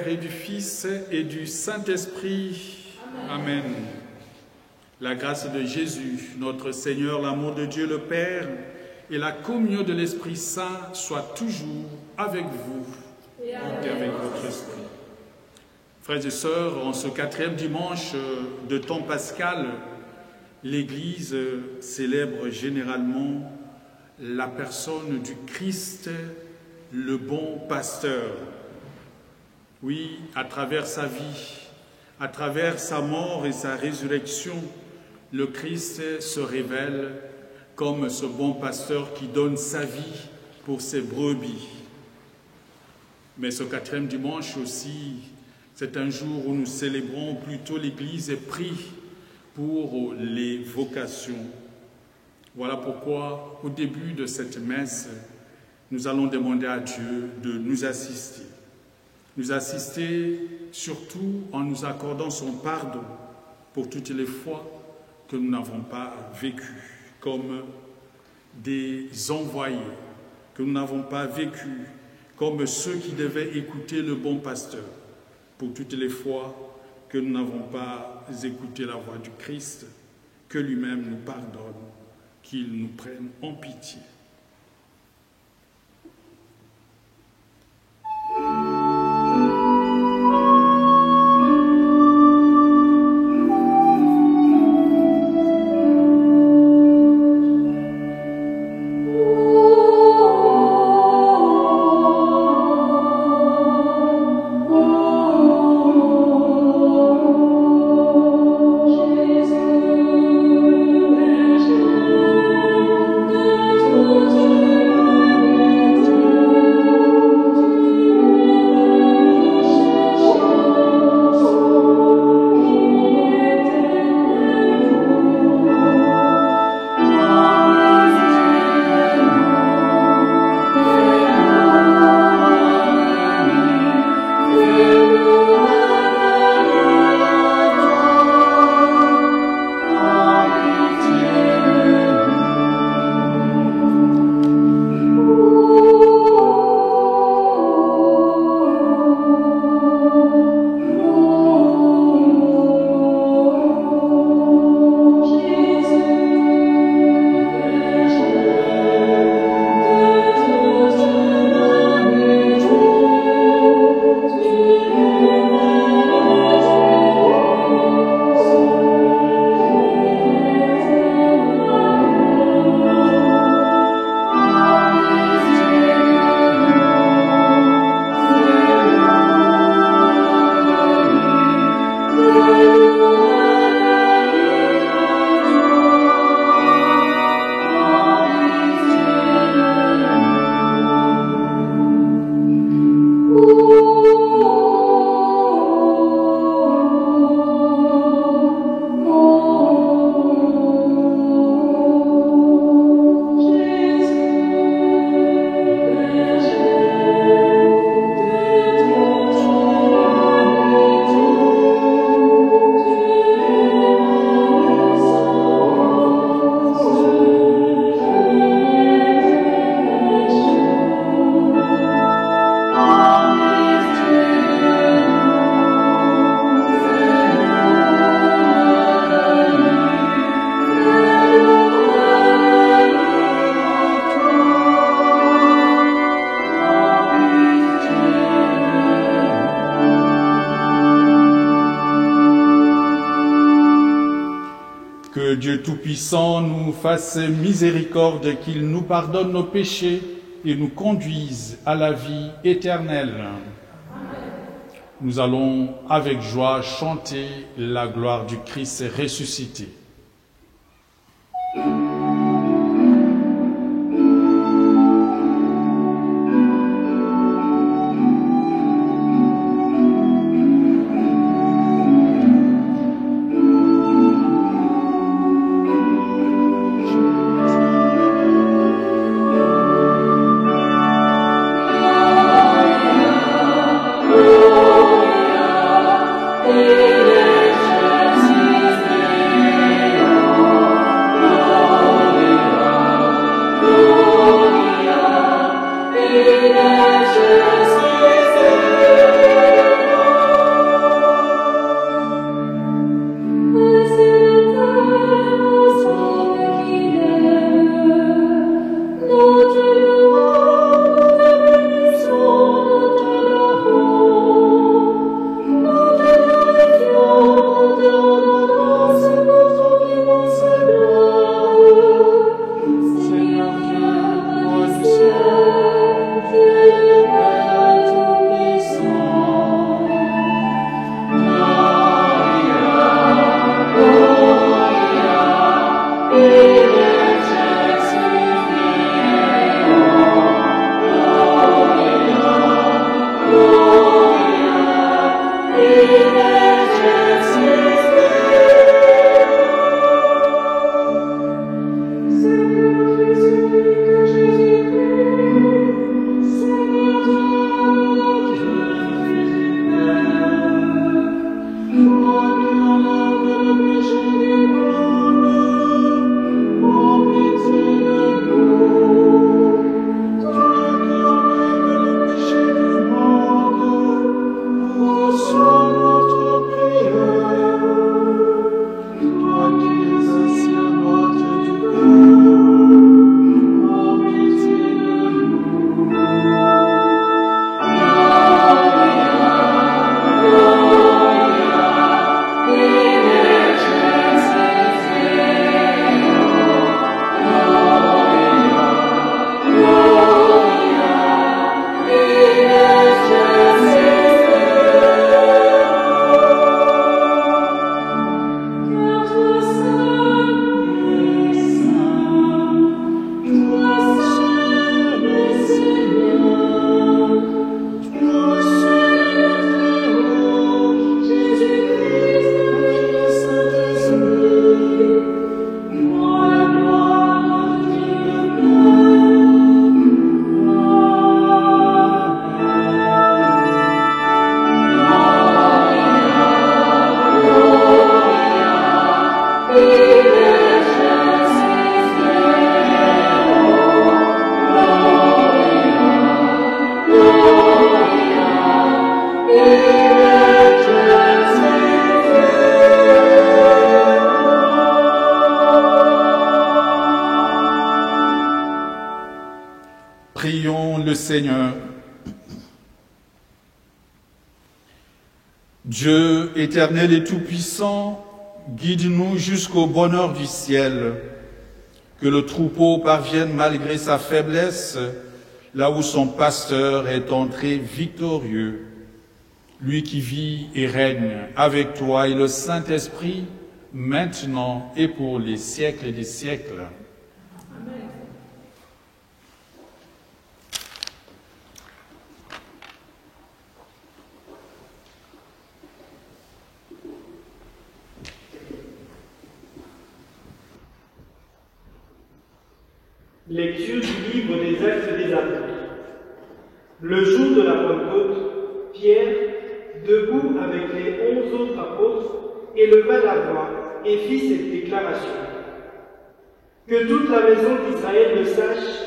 et du Fils et du Saint-Esprit. Amen. La grâce de Jésus, notre Seigneur, l'amour de Dieu le Père et la communion de l'Esprit Saint soient toujours avec vous et avec votre esprit. Frères et sœurs, en ce 4e dimanche de temps pascal, l'Église célèbre généralement la personne du Christ, le bon pasteur. Oui, à travers sa vie, à travers sa mort et sa résurrection, le Christ se révèle comme ce bon pasteur qui donne sa vie pour ses brebis. Mais ce 4e dimanche aussi, c'est un jour où nous célébrons, plutôt l'Église prie pour les vocations. Voilà pourquoi, au début de cette messe, nous allons demander à Dieu de nous assister. Nous assister surtout en nous accordant son pardon pour toutes les fois que nous n'avons pas vécu comme des envoyés, que nous n'avons pas vécu comme ceux qui devaient écouter le bon pasteur, pour toutes les fois que nous n'avons pas écouté la voix du Christ, que lui-même nous pardonne, qu'il nous prenne en pitié. Que Dieu Tout-Puissant nous fasse miséricorde, qu'il nous pardonne nos péchés et nous conduise à la vie éternelle. Amen. Nous allons avec joie chanter la gloire du Christ ressuscité. Oh Seigneur. Dieu éternel et tout-puissant, guide-nous jusqu'au bonheur du ciel, que le troupeau parvienne malgré sa faiblesse, là où son pasteur est entré victorieux, lui qui vit et règne avec toi et le Saint-Esprit, maintenant et pour les siècles des siècles. Amen. Lecture du livre des Actes des Apôtres. Le jour de la Pentecôte, Pierre, debout avec les 11 autres apôtres, éleva la voix et fit cette déclaration. Que toute la maison d'Israël le sache,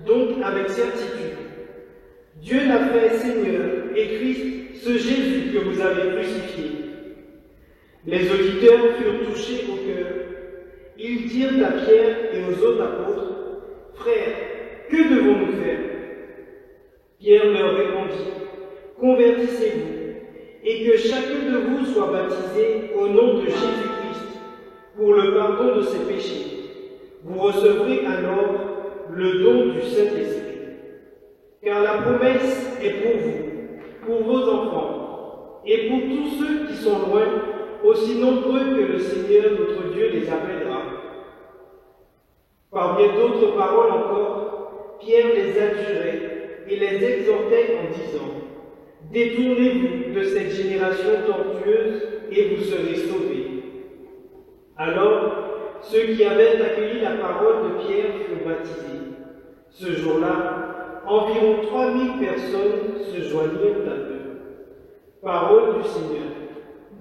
donc avec certitude. Dieu l'a fait Seigneur et Christ, ce Jésus que vous avez crucifié. Les auditeurs furent touchés au cœur. Ils dirent à Pierre et aux autres apôtres, « Frères, que devons-nous faire ?» Pierre leur répondit, « Convertissez-vous, et que chacun de vous soit baptisé au nom de Jésus-Christ pour le pardon de ses péchés. Vous recevrez alors le don du Saint-Esprit. Car la promesse est pour vous, pour vos enfants, et pour tous ceux qui sont loin, aussi nombreux que le Seigneur notre Dieu les appellera. » Par bien d'autres paroles encore, Pierre les adjurait et les exhortait en disant, « Détournez-vous de cette génération tortueuse et vous serez sauvés. » Alors, ceux qui avaient accueilli la parole de Pierre furent baptisés. Ce jour-là, environ 3000 personnes se joignirent à eux. Parole du Seigneur.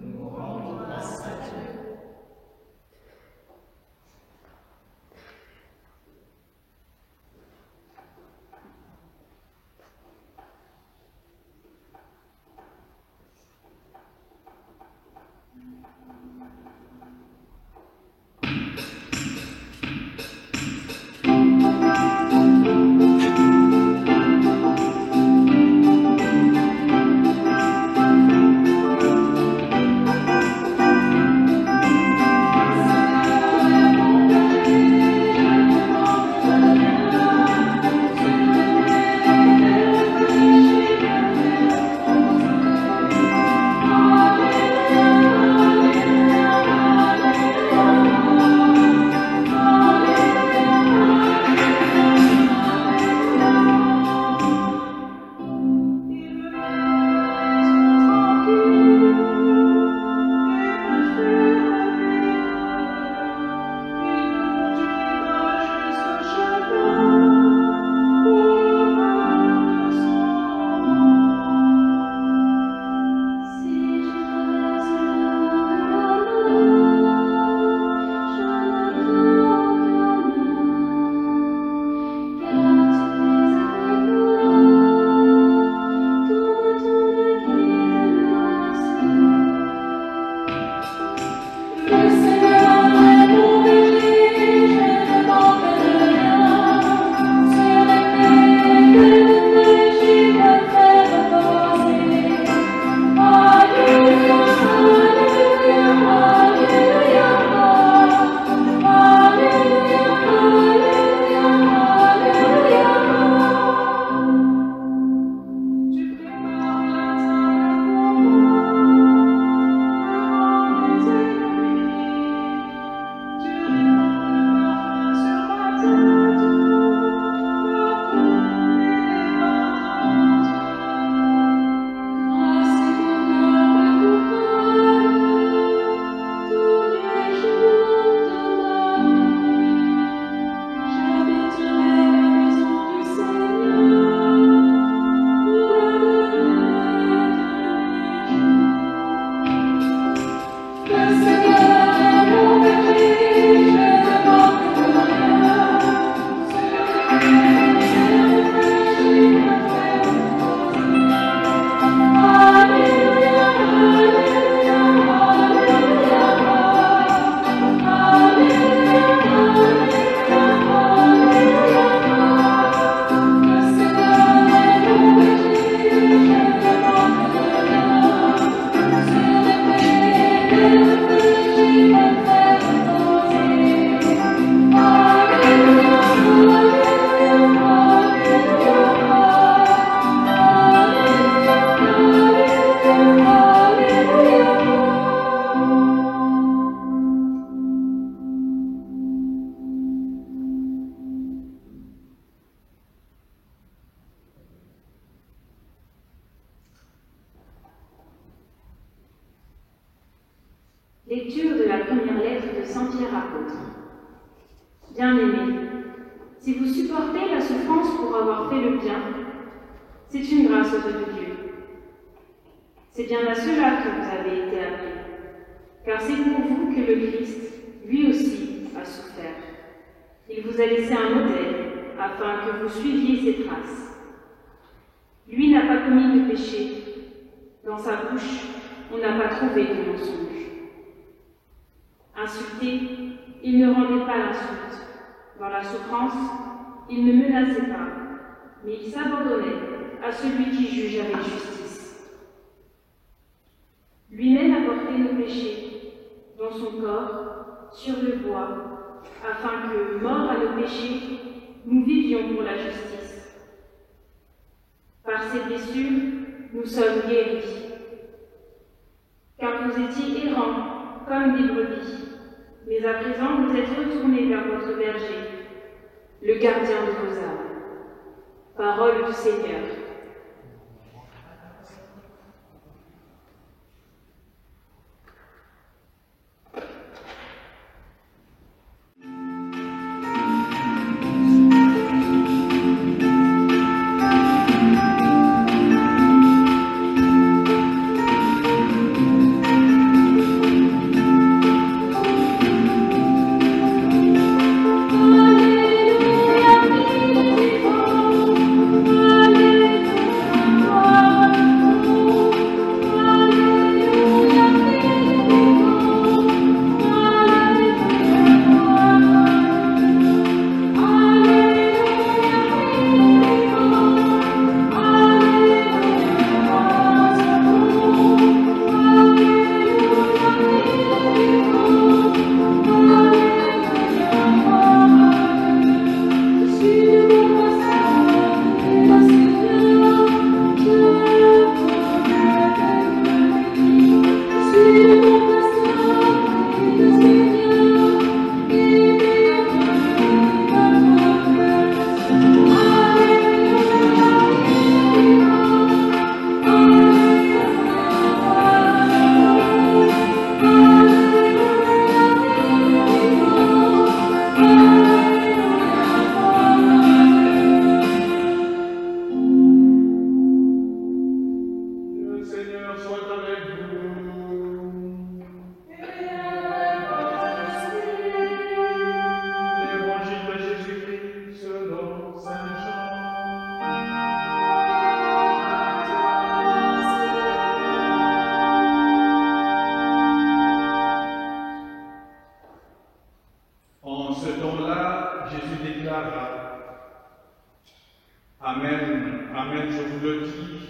Nous rendons grâce à Dieu. sentir apôtre. Bien-aimés, si vous supportez la souffrance pour avoir fait le bien, c'est une grâce de Dieu. C'est bien à cela que vous avez été appelés, car c'est pour vous que le Christ, lui aussi, a souffert. Il vous a laissé un modèle, afin que vous suiviez ses traces. Lui n'a pas commis de péché. Dans sa bouche, on n'a pas trouvé de mensonge. Insulté, il ne rendait pas l'insulte. Dans la souffrance, il ne menaçait pas, mais il s'abandonnait à celui qui juge avec justice. Lui-même a porté nos péchés dans son corps, sur le bois, afin que, morts à nos péchés, nous vivions pour la justice. Par ses blessures, nous sommes guéris. Car vous étiez errants comme des brebis, mais à présent vous êtes retournés vers votre berger, le gardien de vos âmes. Parole du Seigneur. Amen, Amen, je vous le dis,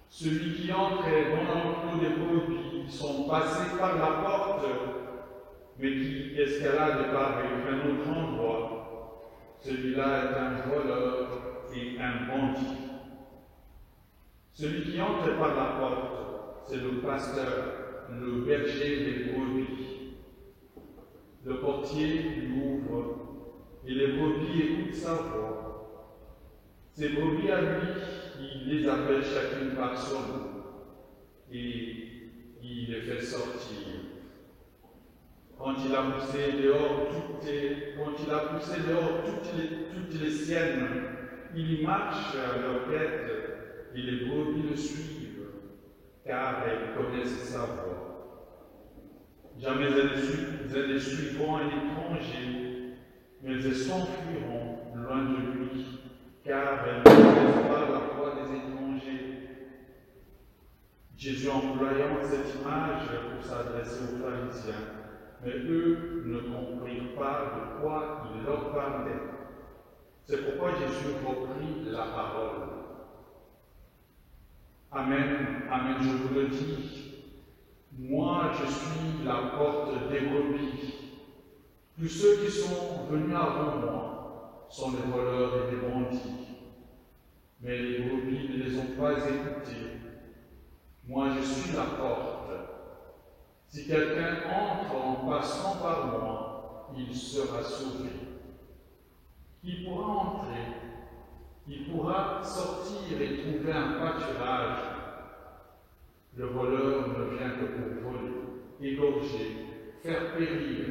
celui qui entre dans l'enclos des brebis sont passés par la porte, mais qui escalade par un autre endroit, celui-là est un voleur et un bandit. Celui qui entre par la porte, c'est le pasteur, le berger des brebis. Le portier l'ouvre et les brebis écoutent sa voix. Ces brebis à lui, il les appelle chacune par son nom et il les fait sortir. Quand il a poussé dehors toutes les siennes, il marche à leur tête et les brebis le suivent, car elles connaissent sa voix. Jamais elles ne suivront un étranger, mais elles s'enfuiront loin de lui, car elles ne connaissent pas la voix des étrangers. Jésus, employant cette image pour s'adresser aux pharisiens, mais eux ne comprirent pas de quoi il leur parlait. C'est pourquoi Jésus reprit la parole. Amen, Amen, je vous le dis. Moi, je suis la porte des brebis. Tous ceux qui sont venus avant moi sont des voleurs et des bandits. Mais les brebis ne les ont pas écoutés. Moi, je suis la porte. Si quelqu'un entre en passant par moi, il sera sauvé. Il pourra entrer, il pourra sortir et trouver un pâturage. Le voleur ne vient que pour voler, égorger, faire périr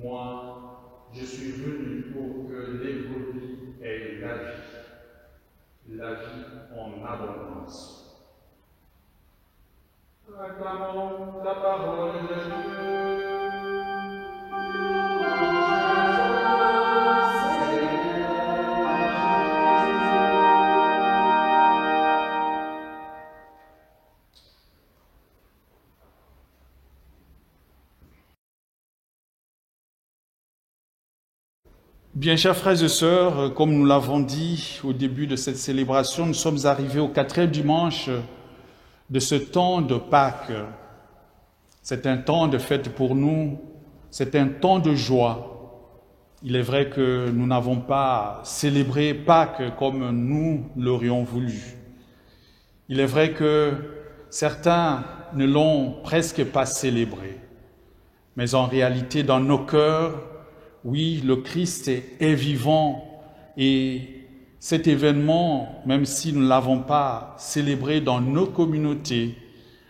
Moi, je suis venu pour que les brebis aient la vie en abondance. Acclamons la parole de Dieu. Bien, chers frères et sœurs, comme nous l'avons dit au début de cette célébration, nous sommes arrivés au 4e dimanche de ce temps de Pâques. C'est un temps de fête pour nous, c'est un temps de joie. Il est vrai que nous n'avons pas célébré Pâques comme nous l'aurions voulu. Il est vrai que certains ne l'ont presque pas célébré. Mais en réalité, dans nos cœurs, oui, le Christ est vivant et cet événement, même si nous ne l'avons pas célébré dans nos communautés,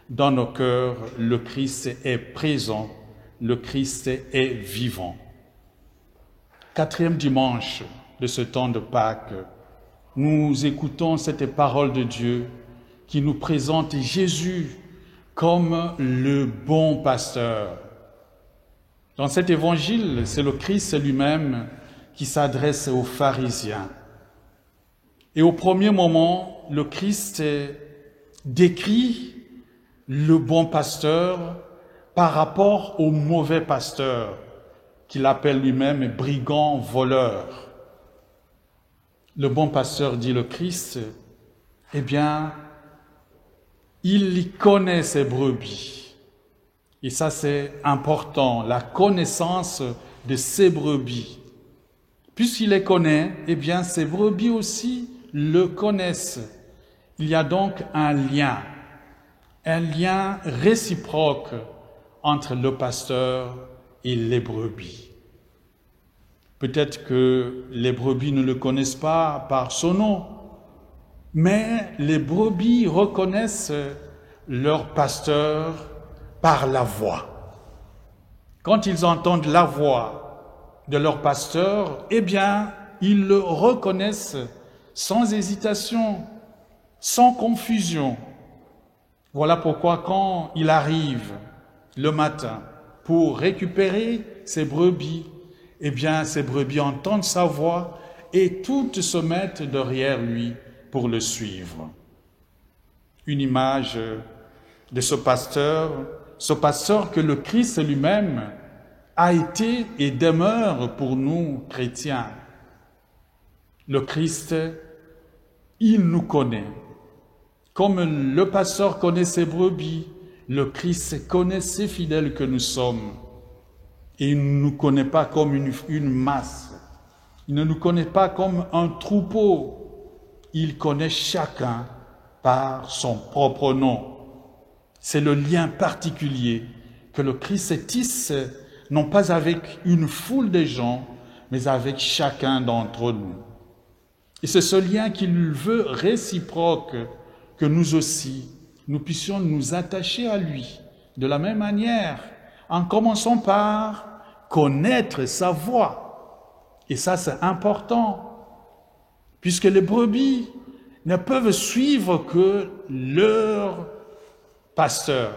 dans nos cœurs, le Christ est présent, le Christ est vivant. 4e dimanche de ce temps de Pâques, nous écoutons cette parole de Dieu qui nous présente Jésus comme le bon pasteur. Dans cet évangile, c'est le Christ lui-même qui s'adresse aux pharisiens. Et au premier moment, le Christ décrit le bon pasteur par rapport au mauvais pasteur, qu'il appelle lui-même brigand, voleur. Le bon pasteur, dit le Christ, eh bien, il connaît ses brebis. Et ça, c'est important, la connaissance de ses brebis. Puisqu'il les connaît, eh bien, ses brebis aussi le connaissent. Il y a donc un lien réciproque entre le pasteur et les brebis. Peut-être que les brebis ne le connaissent pas par son nom, mais les brebis reconnaissent leur pasteur par la voix. Quand ils entendent la voix de leur pasteur, eh bien, ils le reconnaissent sans hésitation, sans confusion. Voilà pourquoi quand il arrive le matin pour récupérer ses brebis, eh bien, ces brebis entendent sa voix et toutes se mettent derrière lui pour le suivre. Une image de ce pasteur que le Christ lui-même a été et demeure pour nous chrétiens. Le Christ, il nous connaît. Comme le pasteur connaît ses brebis, le Christ connaît ses fidèles que nous sommes. Et il ne nous connaît pas comme une masse. Il ne nous connaît pas comme un troupeau. Il connaît chacun par son propre nom. C'est le lien particulier que le Christ tisse, non pas avec une foule de gens, mais avec chacun d'entre nous. Et c'est ce lien qu'il veut réciproque, que nous aussi, nous puissions nous attacher à lui de la même manière, en commençant par connaître sa voix. Et ça, c'est important, puisque les brebis ne peuvent suivre que leur pasteur.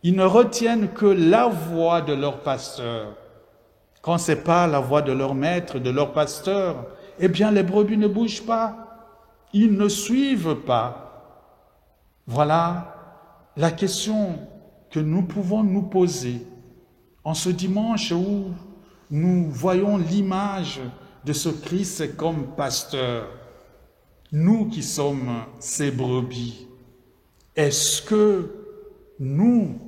Ils ne retiennent que la voix de leur pasteur. Quand ce n'est pas la voix de leur maître, de leur pasteur, eh bien les brebis ne bougent pas. Ils ne suivent pas. Voilà la question que nous pouvons nous poser en ce dimanche où nous voyons l'image de ce Christ comme pasteur. Nous qui sommes ses brebis, est-ce que nous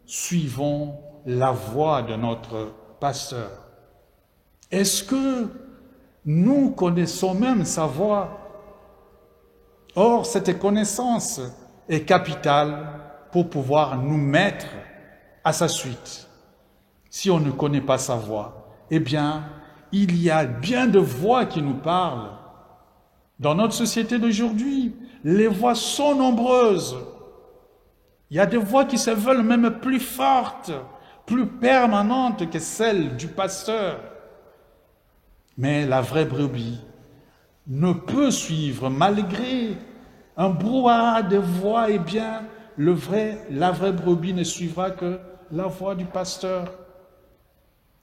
suivons la voix de notre pasteur? Est-ce que nous connaissons même sa voix? Or, cette connaissance est capitale pour pouvoir nous mettre à sa suite. Si on ne connaît pas sa voix, eh bien, il y a bien de voix qui nous parlent. Dans notre société d'aujourd'hui, les voix sont nombreuses. Il y a des voix qui se veulent même plus fortes, plus permanente que celle du pasteur. Mais la vraie brebis ne peut suivre malgré un brouhaha de voix, eh bien, la vraie brebis ne suivra que la voix du pasteur.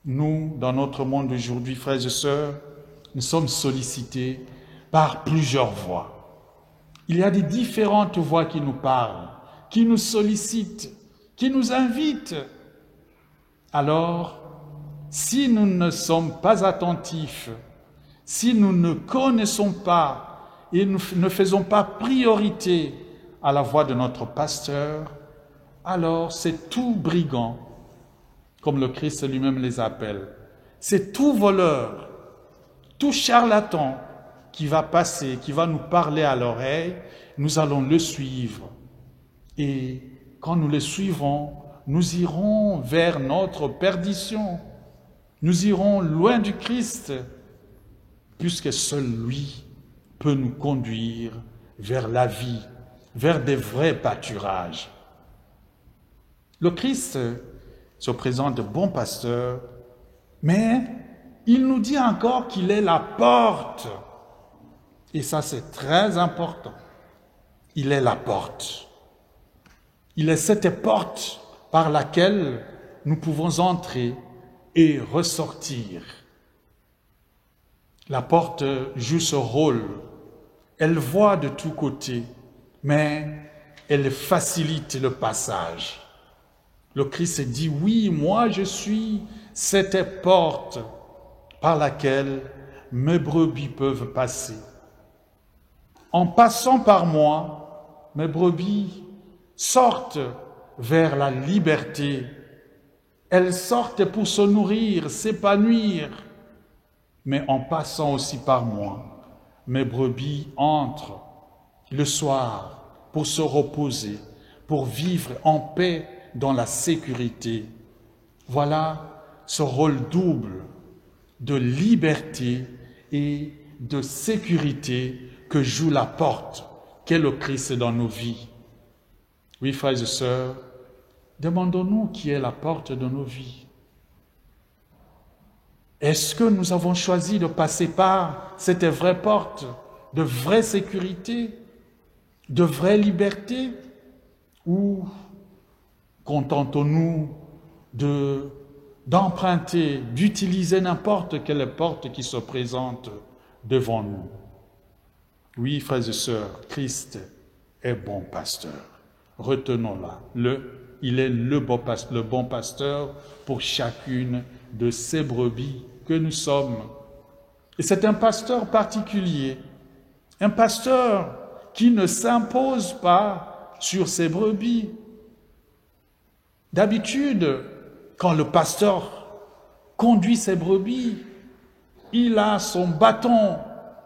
Nous, dans notre monde d'aujourd'hui, frères et sœurs, nous sommes sollicités par plusieurs voix. Il y a des différentes voix qui nous parlent, qui nous sollicitent, qui nous invitent. Alors, si nous ne sommes pas attentifs, si nous ne connaissons pas et nous ne faisons pas priorité à la voix de notre pasteur, alors c'est tout brigand, comme le Christ lui-même les appelle. C'est tout voleur, tout charlatan qui va passer, qui va nous parler à l'oreille, nous allons le suivre. Et quand nous le suivrons, nous irons vers notre perdition. Nous irons loin du Christ, puisque seul lui peut nous conduire vers la vie, vers des vrais pâturages. Le Christ se présente bon pasteur, mais il nous dit encore qu'il est la porte. Et ça, c'est très important. Il est la porte. Il est cette porte par laquelle nous pouvons entrer et ressortir. La porte joue ce rôle. Elle voit de tous côtés, mais elle facilite le passage. Le Christ dit, oui, moi je suis cette porte par laquelle mes brebis peuvent passer. En passant par moi, mes brebis sortent vers la liberté. Elles sortent pour se nourrir, s'épanouir. Mais en passant aussi par moi, mes brebis entrent le soir pour se reposer, pour vivre en paix dans la sécurité. Voilà ce rôle double de liberté et de sécurité que joue la porte qu'est le Christ dans nos vies. Oui, frères et sœurs, demandons-nous qui est la porte de nos vies. Est-ce que nous avons choisi de passer par cette vraie porte de vraie sécurité, de vraie liberté, ou contentons-nous d'emprunter, d'utiliser n'importe quelle porte qui se présente devant nous? Oui, frères et sœurs, Christ est bon pasteur. Retenons-la. Il est le bon pasteur pour chacune de ces brebis que nous sommes. Et c'est un pasteur particulier, un pasteur qui ne s'impose pas sur ses brebis. D'habitude, quand le pasteur conduit ses brebis, il a son bâton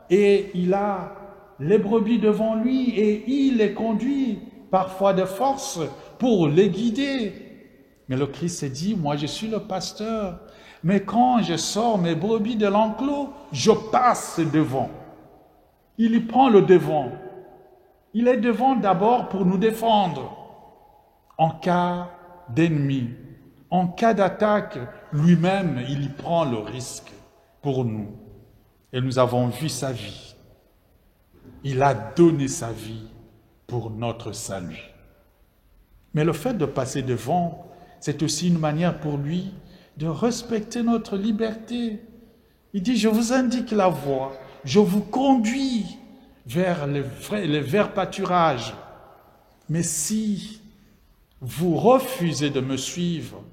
et il a les brebis devant lui et il les conduit parfois de force pour les guider. Mais le Christ s'est dit, moi je suis le pasteur, mais quand je sors mes brebis de l'enclos, je passe devant. Il y prend le devant. Il est devant d'abord pour nous défendre. En cas d'ennemi, en cas d'attaque, lui-même, il y prend le risque pour nous. Et nous avons vu sa vie. Il a donné sa vie pour notre salut. Mais le fait de passer devant, c'est aussi une manière pour lui de respecter notre liberté. Il dit, je vous indique la voie, je vous conduis vers les verts pâturages. Mais si vous refusez de me suivre,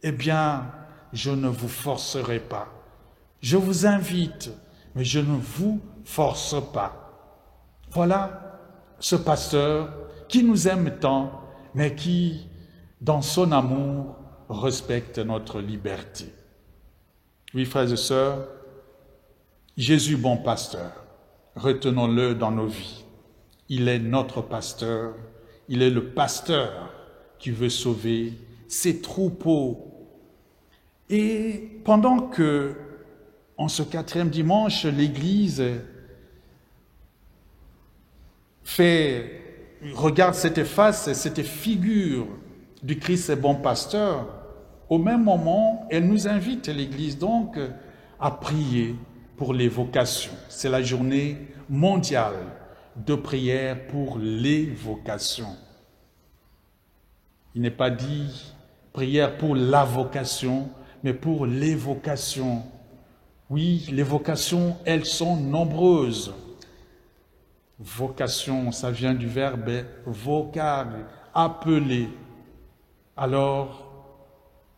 eh bien, je ne vous forcerai pas. Je vous invite, mais je ne vous force pas. Voilà ce pasteur qui nous aime tant, mais qui, dans son amour, respecte notre liberté. Oui, frères et sœurs, Jésus, bon pasteur, retenons-le dans nos vies. Il est notre pasteur, il est le pasteur qui veut sauver ses troupeaux. Et pendant que, en ce 4e dimanche, l'Église regarde cette face, cette figure du Christ et bon pasteur, au même moment, elle nous invite, l'Église donc, à prier pour les vocations. C'est la journée mondiale de prière pour les vocations. Il n'est pas dit prière pour la vocation, mais pour les vocations. Oui, les vocations, elles sont nombreuses. Vocation, ça vient du verbe vocare, appeler. Alors,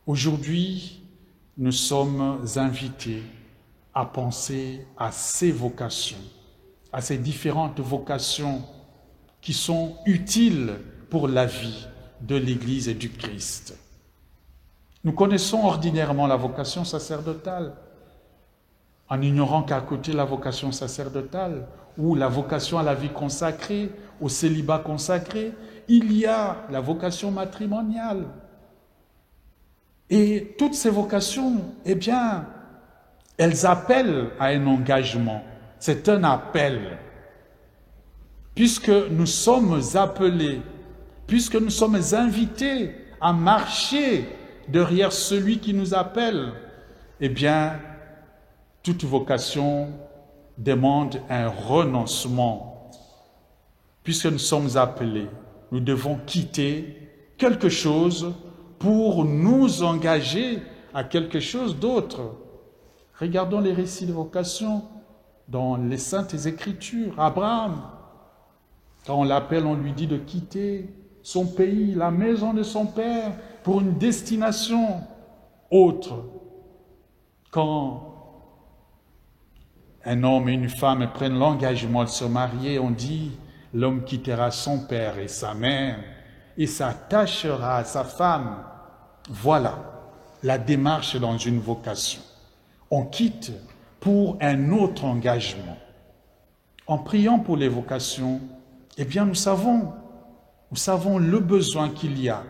aujourd'hui, nous sommes invités à penser à ces vocations, à ces différentes vocations qui sont utiles pour la vie de l'Église et du Christ. Nous connaissons ordinairement la vocation sacerdotale, en ignorant qu'à côté la vocation sacerdotale, ou la vocation à la vie consacrée, au célibat consacré, il y a la vocation matrimoniale. Et toutes ces vocations, eh bien, elles appellent à un engagement. C'est un appel. Puisque nous sommes appelés, puisque nous sommes invités à marcher derrière celui qui nous appelle, eh bien, toute vocation demande un renoncement. Puisque nous sommes appelés, nous devons quitter quelque chose pour nous engager à quelque chose d'autre. Regardons les récits de vocation dans les Saintes Écritures. Abraham, quand on l'appelle, on lui dit de quitter son pays, la maison de son père, pour une destination autre. Quand un homme et une femme prennent l'engagement de se marier, on dit l'homme quittera son père et sa mère et s'attachera à sa femme. Voilà la démarche dans une vocation. On quitte pour un autre engagement. En priant pour les vocations, eh bien nous savons le besoin qu'il y a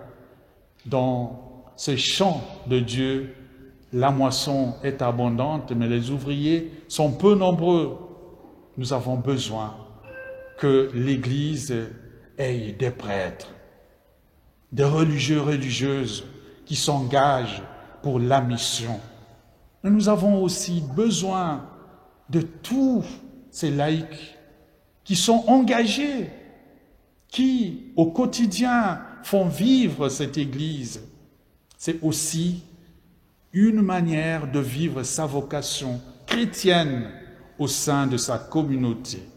dans ce champ de Dieu. La moisson est abondante, mais les ouvriers sont peu nombreux. Nous avons besoin que l'Église ait des prêtres, des religieux, religieuses qui s'engagent pour la mission. Mais nous avons aussi besoin de tous ces laïcs qui sont engagés, qui au quotidien font vivre cette Église. C'est aussi une manière de vivre sa vocation chrétienne au sein de sa communauté.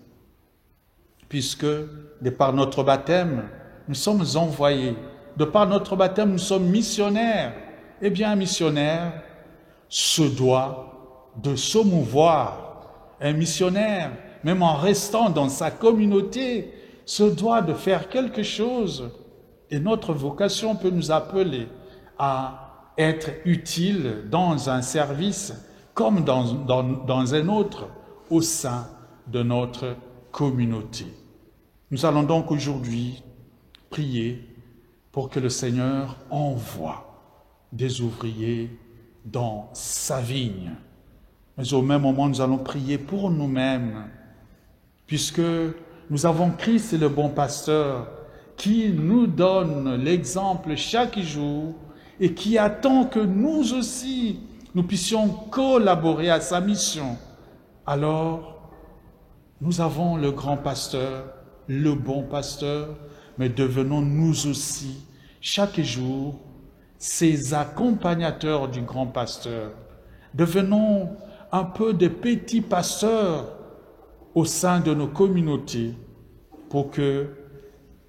Puisque, de par notre baptême, nous sommes envoyés. De par notre baptême, nous sommes missionnaires. Eh bien, un missionnaire se doit de se mouvoir. Un missionnaire, même en restant dans sa communauté, se doit de faire quelque chose. Et notre vocation peut nous appeler à être utile dans un service comme dans un autre au sein de notre communauté. Nous allons donc aujourd'hui prier pour que le Seigneur envoie des ouvriers dans sa vigne. Mais au même moment, nous allons prier pour nous-mêmes, puisque nous avons Christ, le bon pasteur, qui nous donne l'exemple chaque jour et qui attend que nous aussi, nous puissions collaborer à sa mission. Alors, nous avons le grand pasteur, le bon pasteur, mais devenons nous aussi, chaque jour, ces accompagnateurs du grand pasteur. Devenons un peu des petits pasteurs au sein de nos communautés pour que,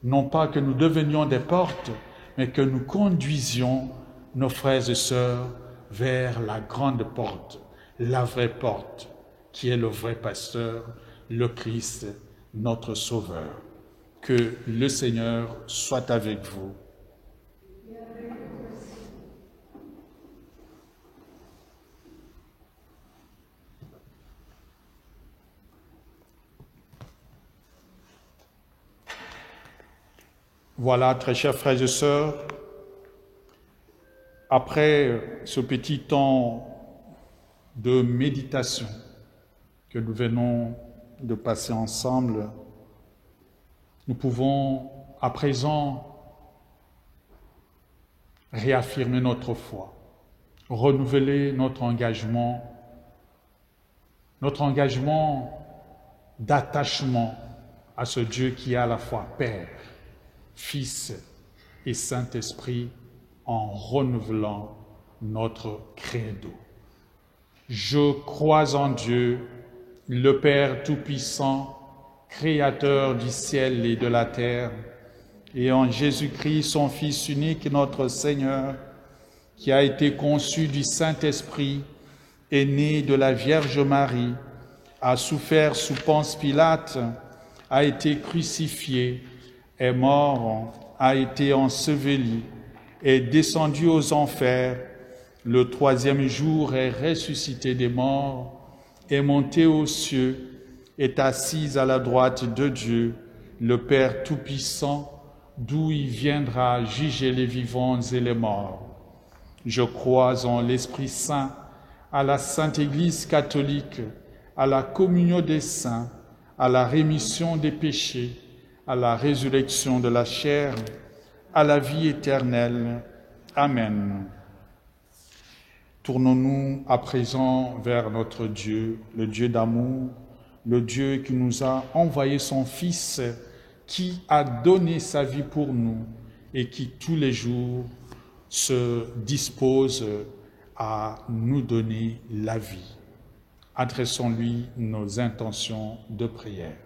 non pas que nous devenions des portes, mais que nous conduisions nos frères et sœurs vers la grande porte, la vraie porte, qui est le vrai pasteur, le Christ, notre Sauveur. Que le Seigneur soit avec vous. Voilà, très chers frères et sœurs, après ce petit temps de méditation que nous venons de passer ensemble, nous pouvons à présent réaffirmer notre foi. renouveler notre engagement d'attachement à ce Dieu qui est à la fois Père, Fils et Saint-Esprit, en renouvelant notre credo. Je crois en Dieu, le Père Tout-Puissant, Créateur du ciel et de la terre, et en Jésus-Christ, son Fils unique, notre Seigneur, qui a été conçu du Saint-Esprit, est né de la Vierge Marie, a souffert sous Ponce Pilate, a été crucifié, est mort, a été enseveli, est descendu aux enfers, le troisième jour est ressuscité des morts, est monté aux cieux, est assis à la droite de Dieu, le Père Tout-Puissant, d'où il viendra juger les vivants et les morts. Je crois en l'Esprit Saint, à la Sainte Église catholique, à la communion des saints, à la rémission des péchés, à la résurrection de la chair, à la vie éternelle. Amen. Tournons-nous à présent vers notre Dieu, le Dieu d'amour, le Dieu qui nous a envoyé son Fils, qui a donné sa vie pour nous et qui tous les jours se dispose à nous donner la vie. Adressons-lui nos intentions de prière.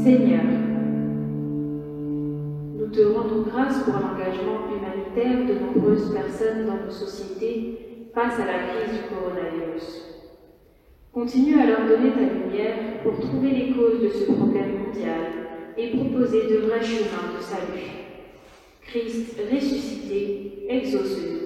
Seigneur, nous te rendons grâce pour l'engagement humanitaire de nombreuses personnes dans nos sociétés face à la crise du coronavirus. Continue à leur donner ta lumière pour trouver les causes de ce problème mondial et proposer de vrais chemins de salut. Christ ressuscité, exauce-nous.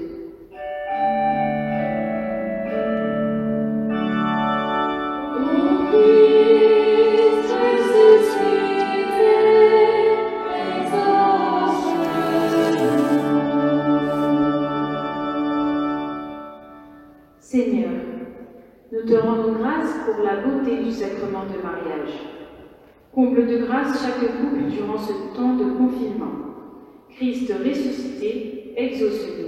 Seigneur, nous te rendons grâce pour la beauté du sacrement de mariage. Comble de grâce chaque couple durant ce temps de confinement. Christ ressuscité, exauce-nous.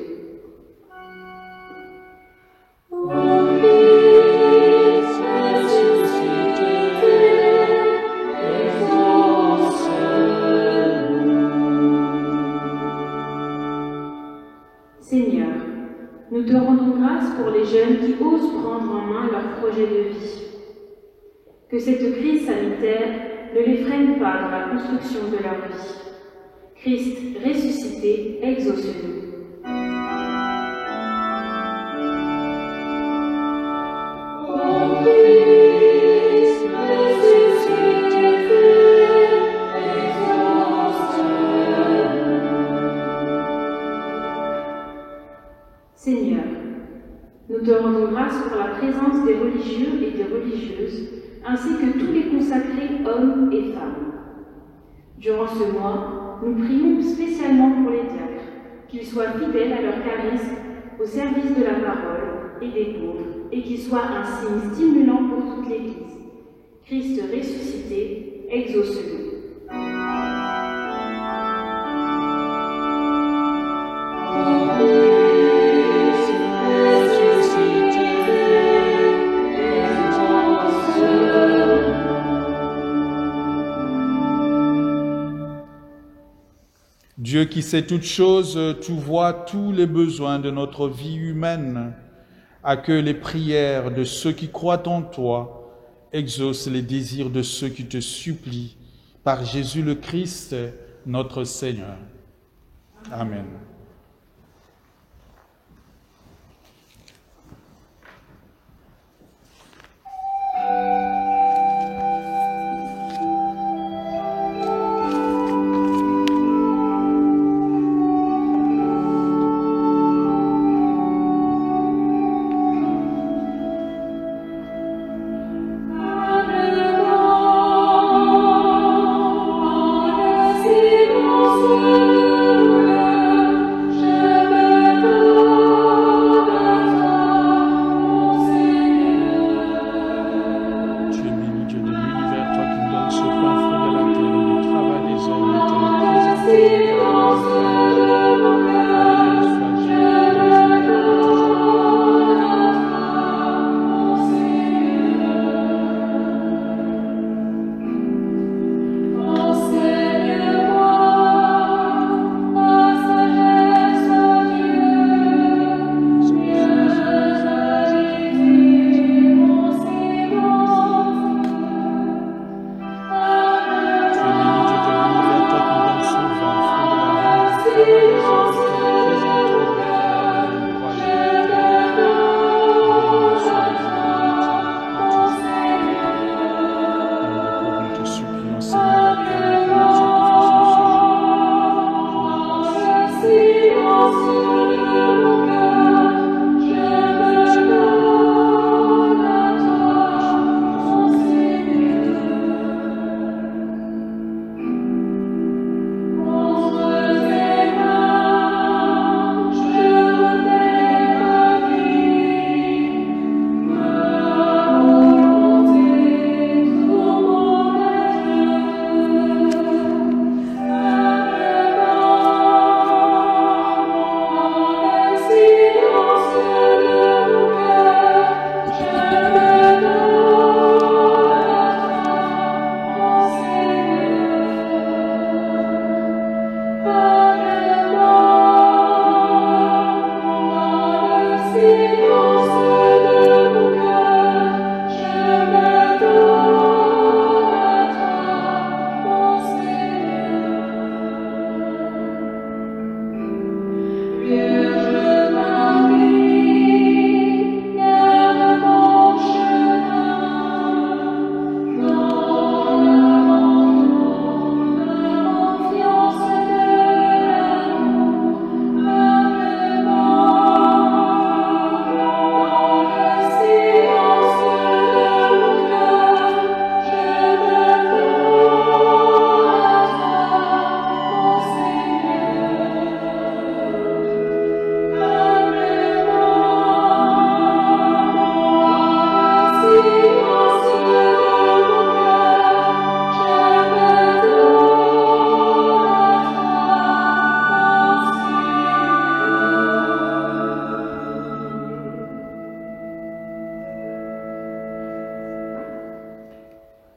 Seigneur, nous te rendons grâce pour les jeunes qui osent prendre en main leur projet de vie. Que cette crise sanitaire ne les freine pas dans la construction de leur vie. Christ ressuscité, exauce-nous. Seigneur, nous te rendons grâce pour la présence des religieux et des religieuses, ainsi que tous les consacrés hommes et femmes. Durant ce mois, nous prions spécialement pour les diacres, qu'ils soient fidèles à leur charisme, au service de la parole et des pauvres, et qu'ils soient un signe stimulant pour toute l'Église. Christ ressuscité, exauce-nous. Dieu qui sait toutes choses, tu vois tous les besoins de notre vie humaine. Accueille les prières de ceux qui croient en toi. Exauce les désirs de ceux qui te supplient. Par Jésus le Christ, notre Seigneur. Amen. Silence.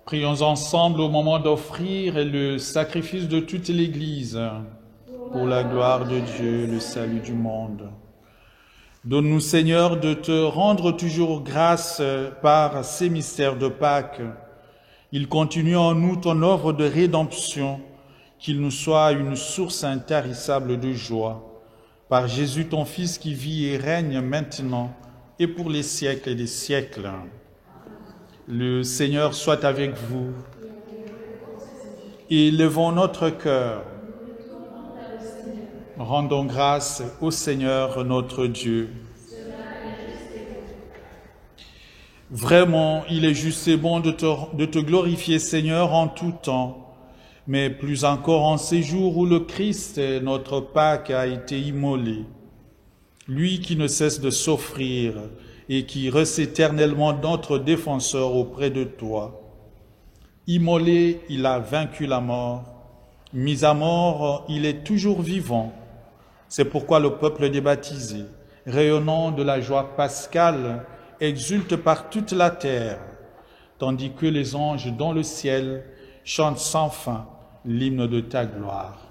Prions ensemble au moment d'offrir le sacrifice de toute l'Église pour la gloire de Dieu, le salut du monde. Donne-nous, Seigneur, de te rendre toujours grâce par ces mystères de Pâques. Il continue en nous ton œuvre de rédemption, qu'il nous soit une source intarissable de joie. Par Jésus, ton Fils, qui vit et règne maintenant et pour les siècles des siècles. Le Seigneur soit avec vous. Et élevons notre cœur. Rendons grâce au Seigneur notre Dieu. Vraiment, il est juste et bon de te glorifier, Seigneur, en tout temps, mais plus encore en ces jours où le Christ, notre Pâque, a été immolé. Lui qui ne cesse de s'offrir et qui reste éternellement notre défenseur auprès de toi. Immolé, il a vaincu la mort. Mis à mort, il est toujours vivant. C'est pourquoi le peuple des baptisés, rayonnant de la joie pascale, exulte par toute la terre, tandis que les anges dans le ciel chantent sans fin l'hymne de ta gloire.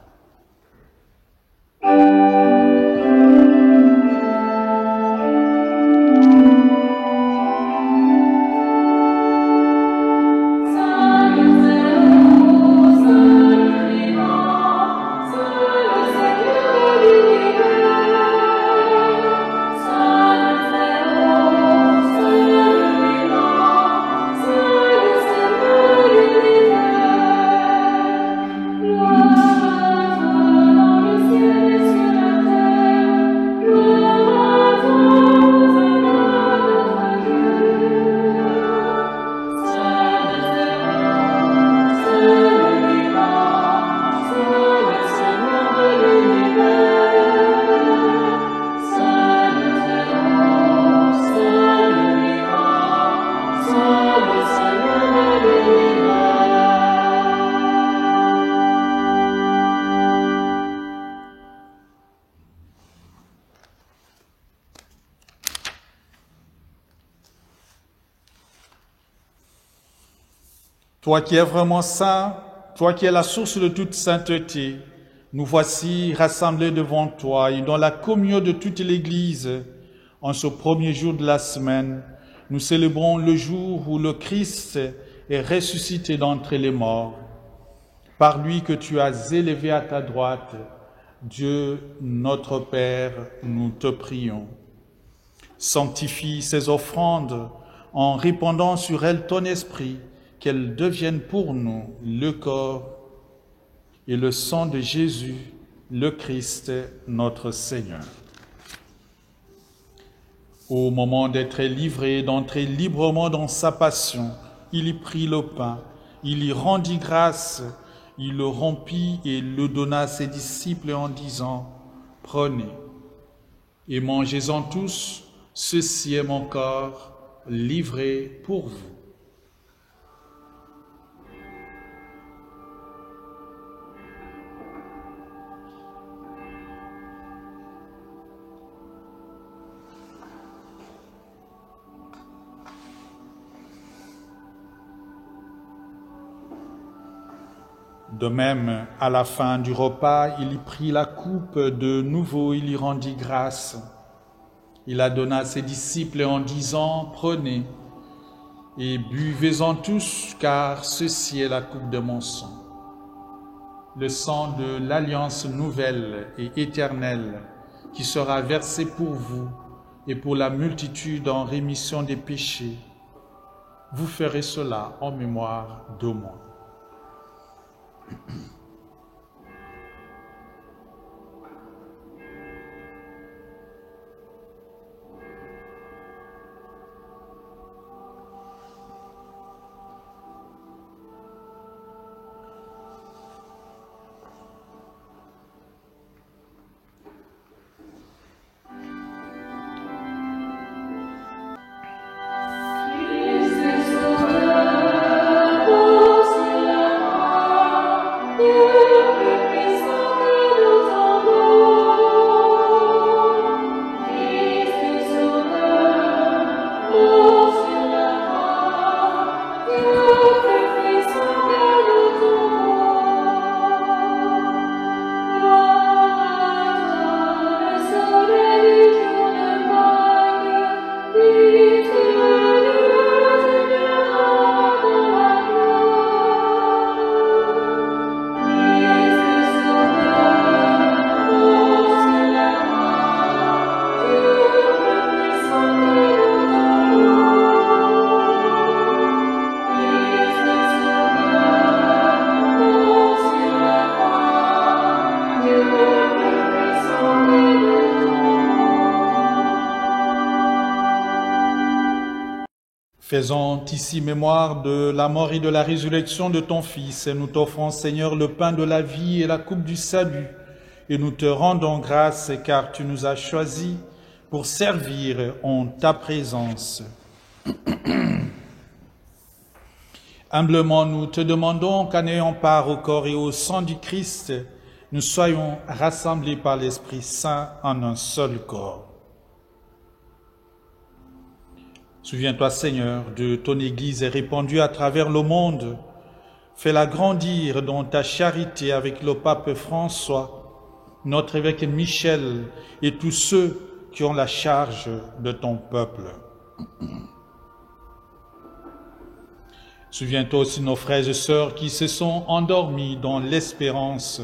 Toi qui es vraiment saint, toi qui es la source de toute sainteté, nous voici rassemblés devant toi et dans la communion de toute l'Église, en ce premier jour de la semaine, nous célébrons le jour où le Christ est ressuscité d'entre les morts. Par lui que tu as élevé à ta droite, Dieu notre Père, nous te prions. Sanctifie ces offrandes en répandant sur elles ton esprit, qu'elles deviennent pour nous le corps et le sang de Jésus, le Christ, notre Seigneur. Au moment d'être livré, d'entrer librement dans sa passion, il y prit le pain, il y rendit grâce, il le rompit et le donna à ses disciples en disant « Prenez et mangez-en tous, ceci est mon corps livré pour vous. » De même, à la fin du repas, il y prit la coupe de nouveau, il y rendit grâce. Il la donna à ses disciples en disant « Prenez et buvez-en tous, car ceci est la coupe de mon sang. Le sang de l'alliance nouvelle et éternelle qui sera versé pour vous et pour la multitude en rémission des péchés. Vous ferez cela en mémoire de moi. » Yeah. Faisons ici mémoire de la mort et de la résurrection de ton Fils, et nous t'offrons, Seigneur, le pain de la vie et la coupe du salut, et nous te rendons grâce car tu nous as choisis pour servir en ta présence. Humblement, nous te demandons qu'en ayant part au corps et au sang du Christ, nous soyons rassemblés par l'Esprit Saint en un seul corps. Souviens-toi, Seigneur, de ton Église répandue à travers le monde. Fais-la grandir dans ta charité avec le pape François, notre évêque Michel et tous ceux qui ont la charge de ton peuple. Souviens-toi aussi de nos frères et sœurs qui se sont endormis dans l'espérance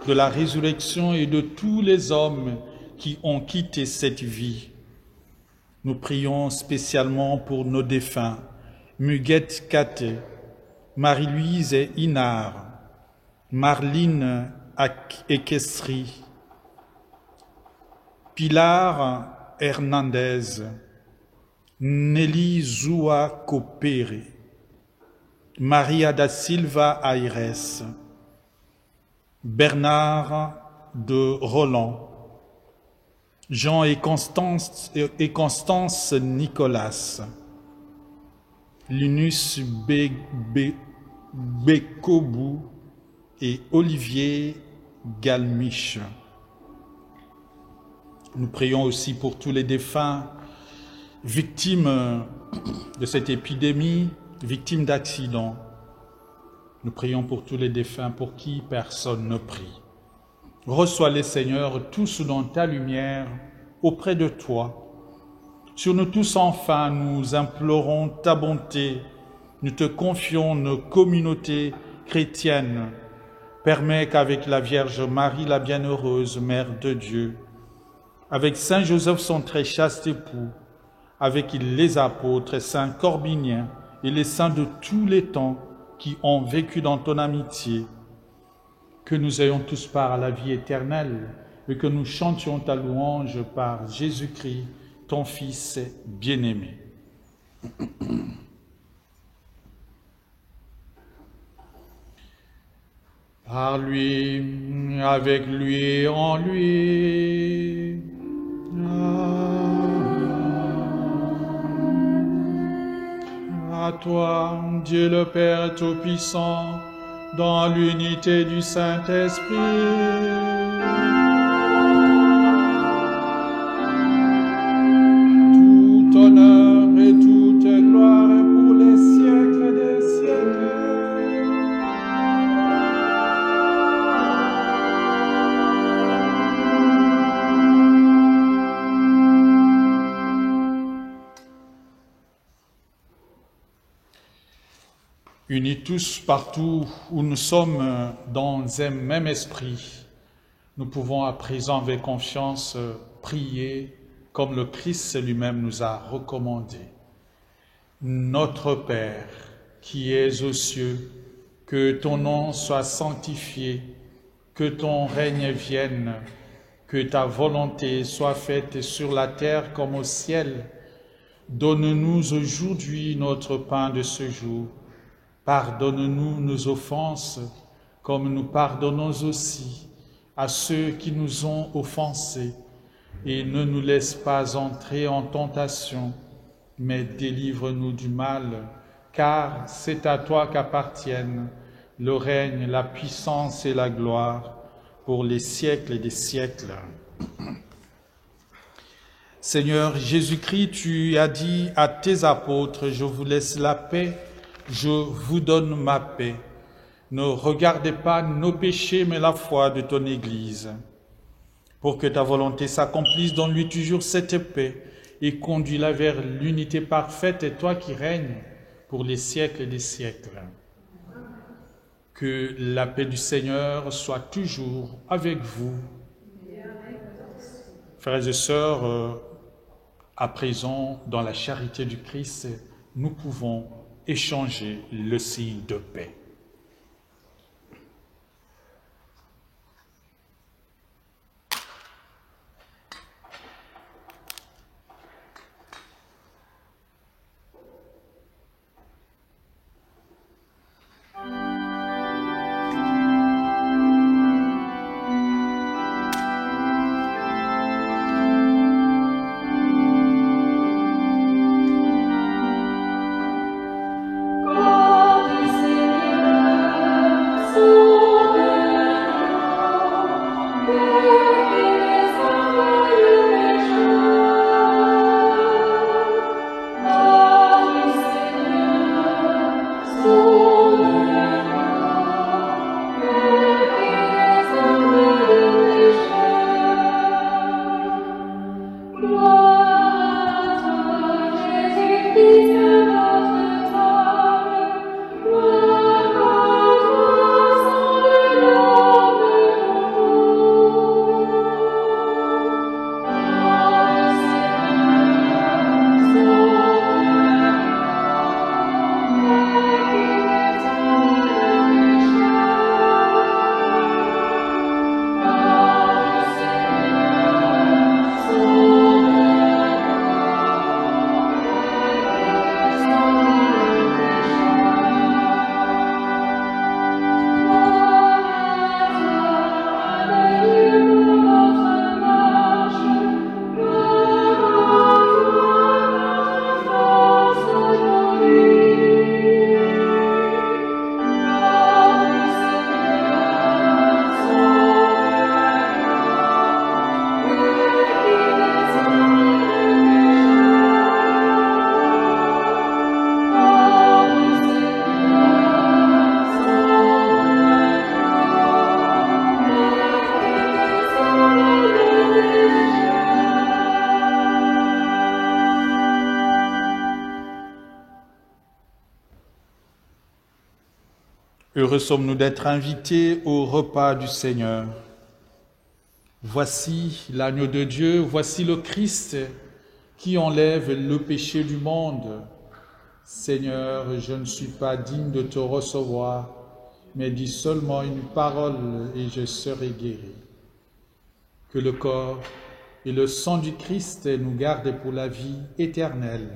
de la résurrection et de tous les hommes qui ont quitté cette vie. Nous prions spécialement pour nos défunts, Muguette Kate, Marie-Louise Inard, Marline Ekestri, Pilar Hernandez, Nelly Zoua Kopere, Maria da Silva Aires, Bernard de Roland, Jean et Constance Nicolas, Linus Bekobou et Olivier Galmiche. Nous prions aussi pour tous les défunts victimes de cette épidémie, victimes d'accidents. Nous prions pour tous les défunts pour qui personne ne prie. Reçois-les, Seigneur, tous dans ta lumière, auprès de toi. Sur nous tous, enfin, nous implorons ta bonté. Nous te confions nos communautés chrétiennes. Permets qu'avec la Vierge Marie, la bienheureuse Mère de Dieu, avec Saint Joseph, son très chaste époux, avec les apôtres, Saint Corbinien et les saints de tous les temps qui ont vécu dans ton amitié, que nous ayons tous part à la vie éternelle et que nous chantions ta louange par Jésus-Christ, ton Fils bien-aimé. Par lui, avec lui et en lui. À toi, Dieu le Père Tout-Puissant, dans l'unité du Saint-Esprit. Tout honneur et toute gloire pour les siècles des siècles. Unis tous partout où nous sommes dans un même esprit, nous pouvons à présent avec confiance prier comme le Christ lui-même nous a recommandé. Notre Père, qui es aux cieux, que ton nom soit sanctifié, que ton règne vienne, que ta volonté soit faite sur la terre comme au ciel. Donne-nous aujourd'hui notre pain de ce jour. Pardonne-nous nos offenses, comme nous pardonnons aussi à ceux qui nous ont offensés, et ne nous laisse pas entrer en tentation, mais délivre-nous du mal, car c'est à toi qu'appartiennent le règne, la puissance et la gloire pour les siècles des siècles. Seigneur Jésus-Christ, tu as dit à tes apôtres, « Je vous laisse la paix, je vous donne ma paix. Ne regardez pas nos péchés, mais la foi de ton Église. Pour que ta volonté s'accomplisse, donne-lui toujours cette paix et conduis-la vers l'unité parfaite, et toi qui règnes pour les siècles des siècles. Que la paix du Seigneur soit toujours avec vous. Frères et sœurs, à présent, dans la charité du Christ, nous pouvons échanger le signe de paix. Heureux sommes-nous d'être invités au repas du Seigneur. Voici l'agneau de Dieu, voici le Christ qui enlève le péché du monde. Seigneur, je ne suis pas digne de te recevoir, mais dis seulement une parole et je serai guéri. Que le corps et le sang du Christ nous gardent pour la vie éternelle.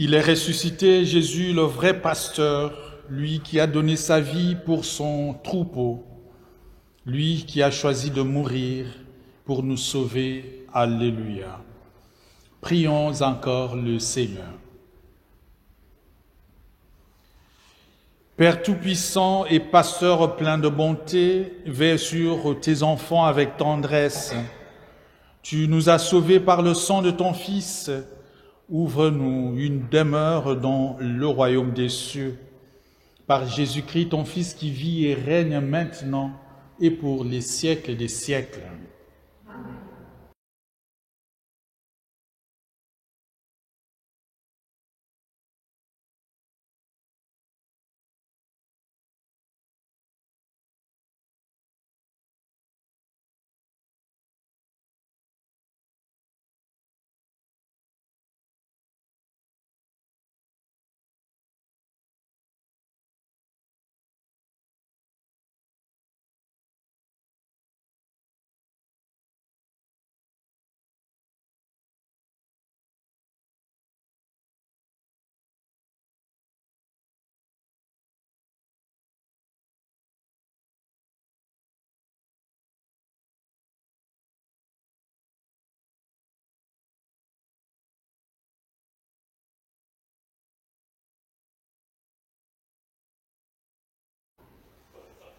Il est ressuscité, Jésus, le vrai pasteur, lui qui a donné sa vie pour son troupeau, lui qui a choisi de mourir pour nous sauver. Alléluia. Prions encore le Seigneur. Père Tout-Puissant et Pasteur plein de bonté, veille sur tes enfants avec tendresse. Tu nous as sauvés par le sang de ton Fils. Ouvre-nous une demeure dans le royaume des cieux. Par Jésus-Christ, ton Fils qui vit et règne maintenant et pour les siècles des siècles.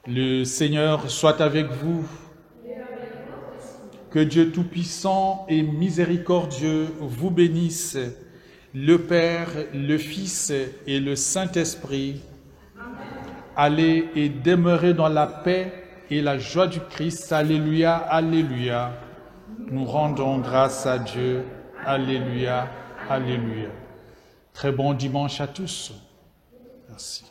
Le Seigneur soit avec vous. Que Dieu Tout-Puissant et miséricordieux vous bénisse, le Père, le Fils et le Saint-Esprit. Allez et demeurez dans la paix et la joie du Christ. Alléluia, alléluia. Nous rendons grâce à Dieu. Alléluia, alléluia. Très bon dimanche à tous. Merci.